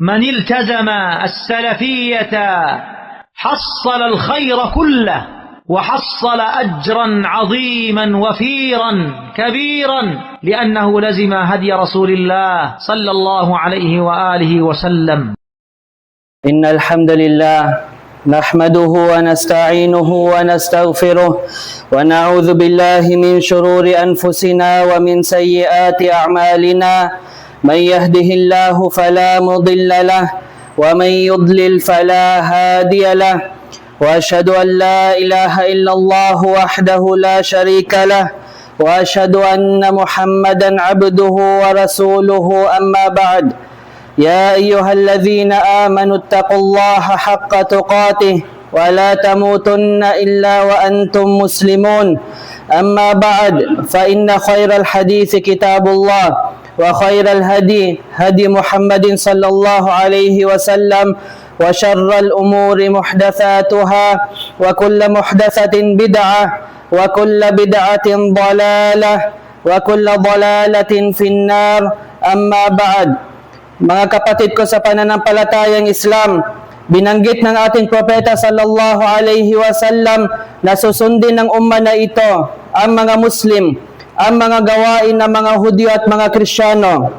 من التزم السلفية حصل الخير كله وحصل أجرا عظيما وفيرا كبيرا لأنه لزم هدي رسول الله صلى الله عليه وآله وسلم. إن الحمد لله نحمده ونستعينه ونستغفره ونعوذ بالله من شرور أنفسنا ومن سيئات أعمالنا. من يهده الله فلا مضل له ومن يضلل فلا هادي له، وأشهد أن لا إله إلا الله وحده لا شريك له، وأشهد أن محمدا عبده ورسوله. أما بعد، يا أيها الذين آمنوا اتقوا الله حق تقاته ولا تموتن إلا وأنتم مسلمون. أما بعد، فإن خير الحديث كتاب الله، وخير الهدي هدي محمد صلى الله عليه وسلم، وشر الأمور محدثاتها، وكل محدثة بدعة، وكل بدعة ضلالة، وكل ضلالة في النار. أما بعد, mga kapatid ko sa pananampalatayang Islam, binanggit ng ating propeta sallallahu alaihi wasallam na susundin ng umma na ito ang mga Muslim, ang mga gawain ng mga Hudyo at mga Kristiyano.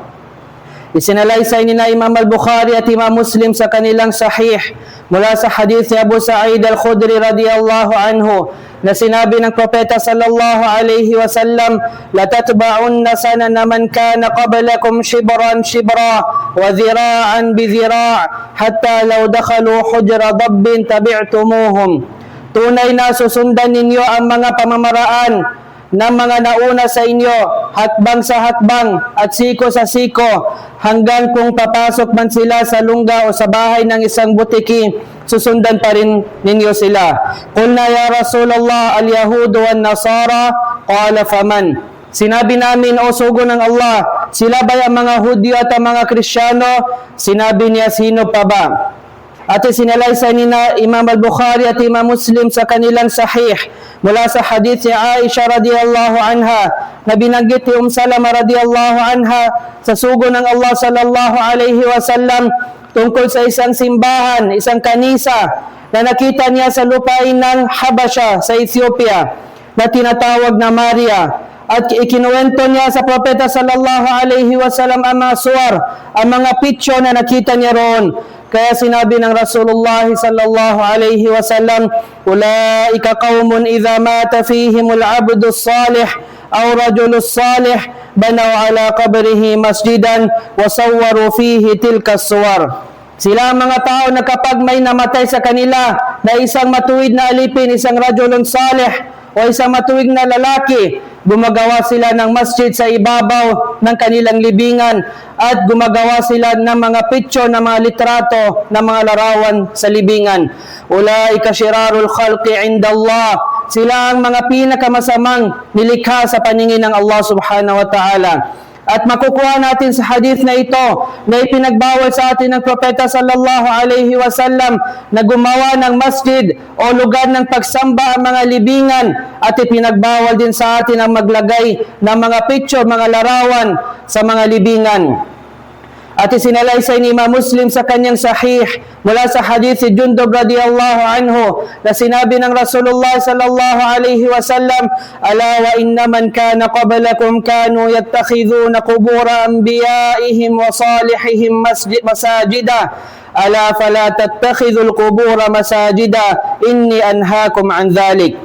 Isinalaysay ni na Imam al-Bukhari at Imam Muslim sa kanilang sahih mula sa hadith ni Abu Sa'id al-Khudri radiyallahu anhu na sinabi ng propeta sallallahu alaihi wasallam, "Latatba'unna sanana man kana qablakum shibran shibra wa dhira'an bi dhira' hatta law dakhalu hujra dabbin tabi'tumuhum." Tunay na susundan ninyo ang mga pamamaraan ng mga nauna sa inyo, hakbang sa hakbang at siko sa siko, hanggang kung papasok man sila sa lungga o sa bahay ng isang butiki, susundan pa rin ninyo sila. Qulna ya Rasulullah, al-Yahudu wan-Nasara, qala faman. Sinabi namin, o sugo ng Allah, sila ba ang mga Hudyo at ang mga Kristiyano? Sinabi niya, sino pa ba? At isinalaysay ni na Imam al-Bukhari at Imam Muslim sa kanilang sahih mula sa hadith ni Aisha radiyallahu anha na binanggit ni Salama radiyallahu anha sa sugo ng Allah sallallahu alaihi wasallam tungkol sa isang simbahan, isang kanisa na nakita niya sa lupain ng Habasha sa Ethiopia na tinatawag na Maria. At ikinuwento niya sa propeta sallallahu alaihi wasallam ang mga suwar, ang mga picture na nakita niya roon. Kaya sinabi ng Rasulullah sallallahu alaihi wasallam, "Ulaika qaumun idza mata fihimul 'abdus salih aw rajulus salih banaw ala qabrihi masjidan wa sawwaru fihi tilka suwar." Sila ang mga tao na kapag may namatay sa kanila na isang matuwid na alipin, isang rajulun salih o isang matuwid na lalaki, gumagawa sila ng masjid sa ibabaw ng kanilang libingan at gumagawa sila ng mga picture, ng mga litrato, ng mga larawan sa libingan. Ulaika shirarul khalqi indallah. Sila ang mga pinakamasamang nilikha sa paningin ng Allah subhanahu wa ta'ala. At makukuha natin sa hadith na ito na ipinagbawal sa atin ng propeta sallallahu alaihi wasallam na gumawa ng masjid o lugar ng pagsamba ang mga libingan, at ipinagbawal din sa atin ang maglagay ng mga picture, mga larawan sa mga libingan. At isinalaysay ni Imam Muslim sa kanyang sahih mula sa hadith si Jundub radiyallahu anhu na sinabi ng Rasulullah sallallahu alaihi wasallam, "Ala wa inna man kana qablakum kanu yattakhidhuna qubura anbiya'ihim wa salihihim masajida. Ala fala tattakhidhul qubura masajida inni anhaakum an dhalik."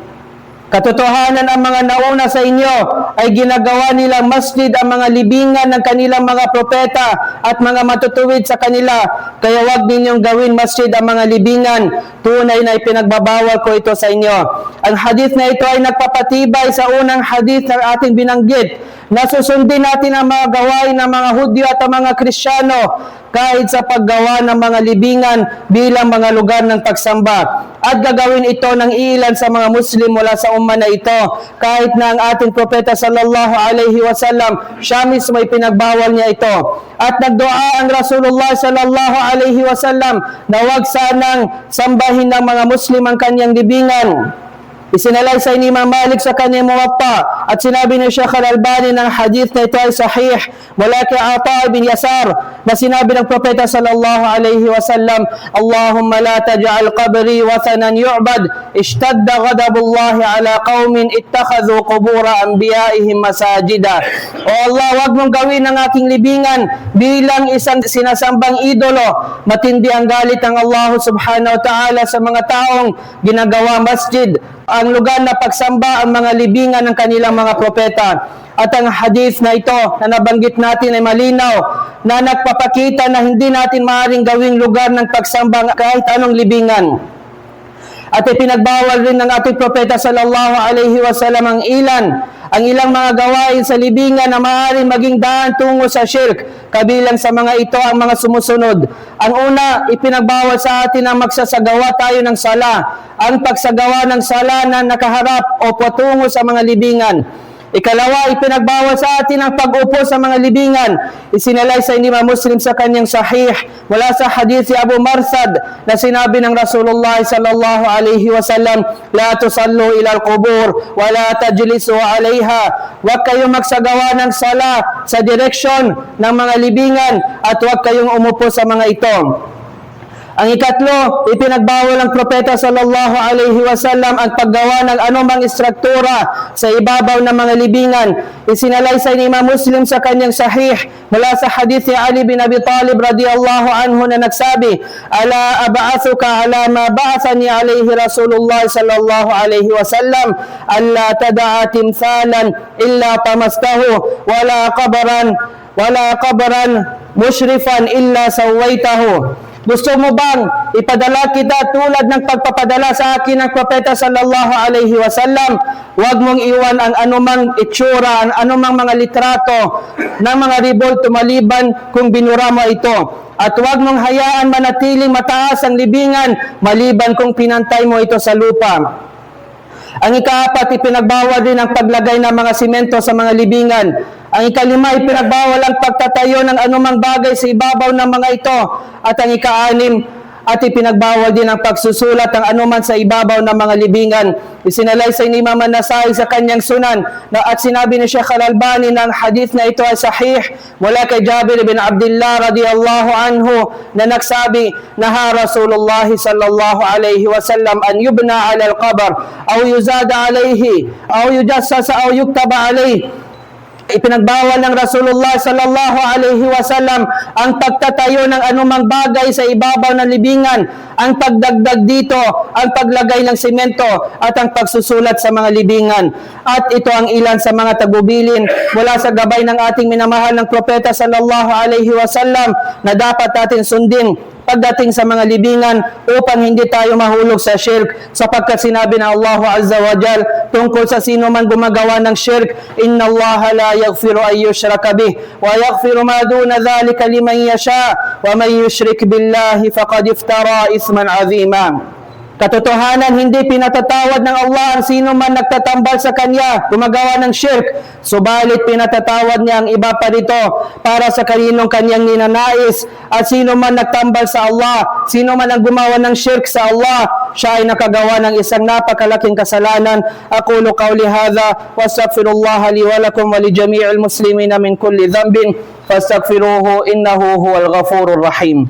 Katotohanan, ang mga nauna sa inyo ay ginagawa nilang masjid ang mga libingan ng kanilang mga propeta at mga matutuwid sa kanila. Kaya wag ninyong gawin masjid ang mga libingan. Tunay na ipinagbabawal ko ito sa inyo. Ang hadith na ito ay nagpapatibay sa unang hadith na ating binanggit na susundin natin ang mga gawain ng mga Hudyo at ang mga Kristiyano kahit sa paggawa ng mga libingan bilang mga lugar ng pagsamba. At gagawin ito ng ilan sa mga Muslim mula sa umma na ito, kahit na ang ating propeta sallallahu alaihi wasallam, siya mismo ay pinagbawal niya ito. At nagdua ang Rasulullah sallallahu alaihi wasallam na wag sanang sambahin ng mga Muslim ang kanyang libingan. Isinalaysay ni Imam Malik sa kanyang Muwatta at sinabi ni Sheikh Al-Albani ng hadith na ito ay sahih mula kay Ata bin Yasar na sinabi ng Propeta sallallahu alaihi wasallam, Allahumma la taj'al qabri wathanan yu'bad ishtadda ghadabullahi ala qaumin ittakhadhu qubura anbiya'ihim masajida. O Allah, wag mong gawin ang aking libingan bilang isang sinasambang idolo. Matindi ang galit ng Allah subhanahu wa ta'ala sa mga taong ginagawa masjid, ang lugar na pagsamba ang mga libingan ng kanilang mga propeta. At ang hadith na ito na nabanggit natin ay malinaw na nagpapakita na hindi natin maaaring gawing lugar ng pagsamba kahit anong libingan. At ipinagbawal rin ng ating propeta sallallahu alaihi wasallam ang ilang mga gawain sa libingan na maaaring maging daan tungo sa shirk. Kabilang sa mga ito ang mga sumusunod. Ang una, ipinagbawal sa atin ang magsasagawa tayo ng sala. Ang pagsagawa ng sala na nakaharap o patungo sa mga libingan. Ikalawa, ipinagbawal sa atin ang pag-upo sa mga libingan. Isinalaysay ni Imam Muslim sa kanyang sahih wala sa hadith si Abu Marsad na sinabi ng Rasulullah sallallahu alaihi wasallam, la tusallu ila al-qubur wa la tajlisu alaiha. Huwag kayong magsagawa ng sala sa direksyon ng mga libingan at huwag kayong umupo sa mga ito. Ang ikatlo, ipinagbawal ng Propeta sallallahu alaihi wasallam ang paggawa ng anumang istruktura sa ibabaw ng mga libingan. Isinalaysay ni Imam Muslim sa kanyang sahih mula sa hadith ni Ali bin Abi Talib radiyallahu anhu na nagsabi, ala ab'athuka ala ma ba'athani alaihi Rasulullah sallallahu alaihi wasallam, alla tada'a timthalan illa tamastahu wala qabran mushrifan illa sawaitahu. Gusto mo bang ipadala kita tulad ng pagpapadala sa akin ng Propeta sallallahu alaihi wasallam? Huwag mong iwan ang anumang itsura, ang anumang mga litrato ng mga ribulto maliban kung binura mo ito. At huwag mong hayaan manatiling mataas ang libingan maliban kung pinantay mo ito sa lupa. Ang ikaapat, ipinagbawal din ang paglagay ng mga simento sa mga libingan. Ang ikalima, ipinagbawal ang pagtatayo ng anumang bagay sa ibabaw ng mga ito. At ang ikaanim, at ipinagbawal din ang pagsusulat ng anuman sa ibabaw ng mga libingan. Isinalaysay ni Imam An-Nasai sa kanyang sunan at sinabi ni Sheikh Al-Albani ng hadith na ito ay sahih mula kay Jabir bin Abdullah radiyallahu anhu na nagsabi, naha Rasulullah sallallahu alaihi wasallam an yubna ala al-qabr aw yuzada alayhi aw yujassasa aw yuktaba alayhi. Ipinagbawal ng Rasulullah sallallahu alaihi wasallam ang pagtatayo ng anumang bagay sa ibabaw ng libingan, ang pagdagdag dito, ang paglagay ng semento at ang pagsusulat sa mga libingan. At ito ang ilan sa mga tagubilin mula sa gabay ng ating minamahal ng Propeta sallallahu alaihi wasallam na dapat natin sundin pagdating sa mga libingan upang hindi tayo mahulog sa shirk, sapagkat sinabi ng Allah Azza wa Jal tungkol sa sino man gumagawa ng shirk, inna Allah la yaghfiru an yushraka bih wa yaghfiru ma duna dhalika liman yasha wa man yushrik billahi faqad iftara ithman azima. Katotohanan, hindi pinatatawad ng Allah ang sino man nagtatambal sa Kanya, gumagawa ng shirk. Subalit pinatatawad niya ang iba pa rito para sa kaninong Kanyang ninanais. At sino man nagtambal sa Allah, sino man ang gumawa ng shirk sa Allah, siya ay nakagawa ng isang napakalaking kasalanan. Aqulu qawli hadha wa astaghfirullah li wa lakum wa li jami'il muslimina min kulli dhanbin fastaghfiruhu innahu huwal ghafurur rahim.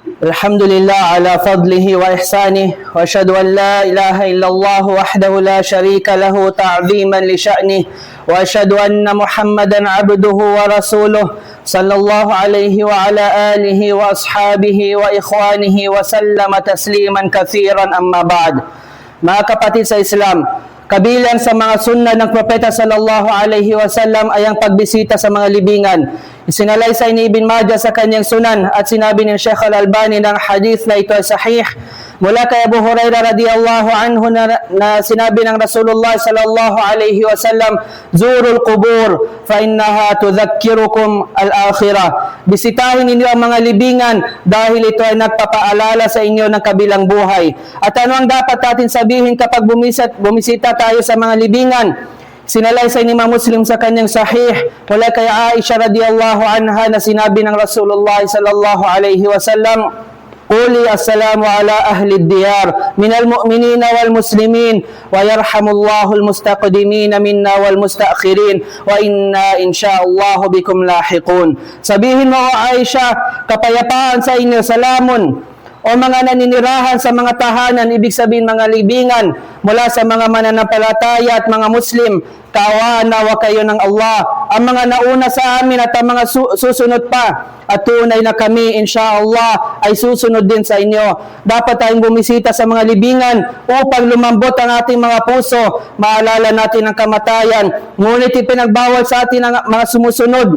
Alhamdulillah ala fadlihi wa ihsanih wa ashhadu an la ilaha illallah wahdahu la sharika lahu ta'ziman li sya'nih wa ashhadu anna Muhammadan abduhu wa rasuluh sallallahu alaihi wa ala alihi wa ashabihi wa ikhwanihi wa sallama tasliman katsiran amma ba'd. Mga kapatid sa Islam, kabilang sa mga sunnah ng Propeta sallallahu alaihi wasallam ay ang pagbisita sa mga libingan. Isinalaysay ni Ibn Majah sa kanyang sunan at sinabi ni Sheikh Al-Albani ng hadith na ito ay sahih mula kay Abu Hurairah radiyallahu anhu na sinabi ng Rasulullah sallallahu alaihi wasallam, zurul qubur fa innaha tudhakkirukum al-akhirah. Bisitahin ninyo ang mga libingan dahil ito ay nagpapaalala sa inyo ng kabilang buhay. At ano ang dapat natin sabihin kapag bumisita tayo sa mga libingan? Sinalaysay ni Imam Muslim sa kanyang sahih mula kay Aisha radiyallahu anha na sinabi ng Rasulullah sallallahu alaihi wasallam, قولي السلام على أهل الديار من المؤمنين والمسلمين ويرحم الله المستقدمين منا والمستأخرين وإنا إن شاء الله بكم لاحقون. Sabihin mo, O Aisha, kapayapaan sa inyo, salamun. O mga naninirahan sa mga tahanan, ibig sabihin mga libingan, mula sa mga mananampalataya at mga Muslim, kaawaan nawa kayo ng Allah, ang mga nauna sa amin at ang mga susunod pa, at tunay na kami, insyaallah, ay susunod din sa inyo. Dapat tayong bumisita sa mga libingan upang lumambot ang ating mga puso, maalala natin ang kamatayan, ngunit ipinagbawal sa atin ang mga sumusunod.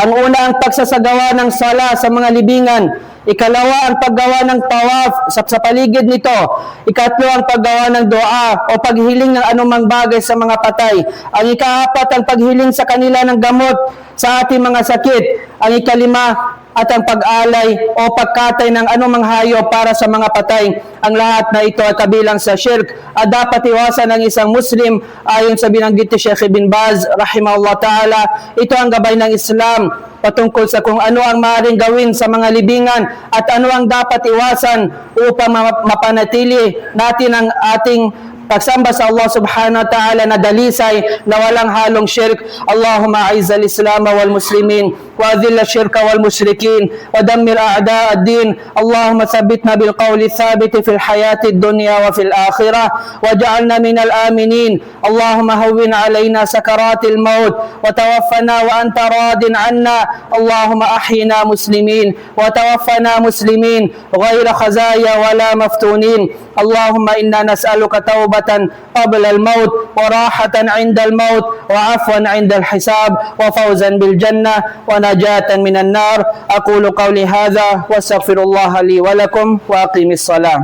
Ang una ang pagsasagawa ng sala sa mga libingan. Ikalawa ang paggawa ng tawaf sa paligid nito. Ikatlo ang paggawa ng dua o paghiling ng anumang bagay sa mga patay. Ang ikaapat ang paghiling sa kanila ng gamot sa ating mga sakit. Ang ikalima at ang pag-alay o pagkatay ng anumang hayop para sa mga patay. Ang lahat na ito ay kabilang sa shirk at dapat iwasan ng isang Muslim ayon sa binanggit ni Sheikh Ibn Baz rahimahullah ta'ala. Ito ang gabay ng Islam patungkol sa kung ano ang maaaring gawin sa mga libingan at ano ang dapat iwasan upang mapanatili natin ang ating pagsamba sa Allah subhanahu wa ta'ala na dalisay na walang halong shirk. Allahumma a'izz al-Islam wal muslimin wa adhill ash-shirka wal mushrikin wa dammir a'da' ad-din. Allahumma thabbitna bil qawli thabit fil hayati ad-dunya wa fil akhirah waj'alna minal aminin. Allahumma hawwin 'alaina sakaratil maut wa tawaffana wa anta radin 'anna. Allahumma ahyina muslimin wa tawaffana muslimin ghayra khazaya wala maftunin. Allahumma inna nas'aluka tawbatan قبل الموت وراحة عند الموت وعفوا عند الحساب وفوزا بالجنة ونجاة من النار. أقول قولي هذا واستغفر الله لي ولكم وأقيم الصلاة.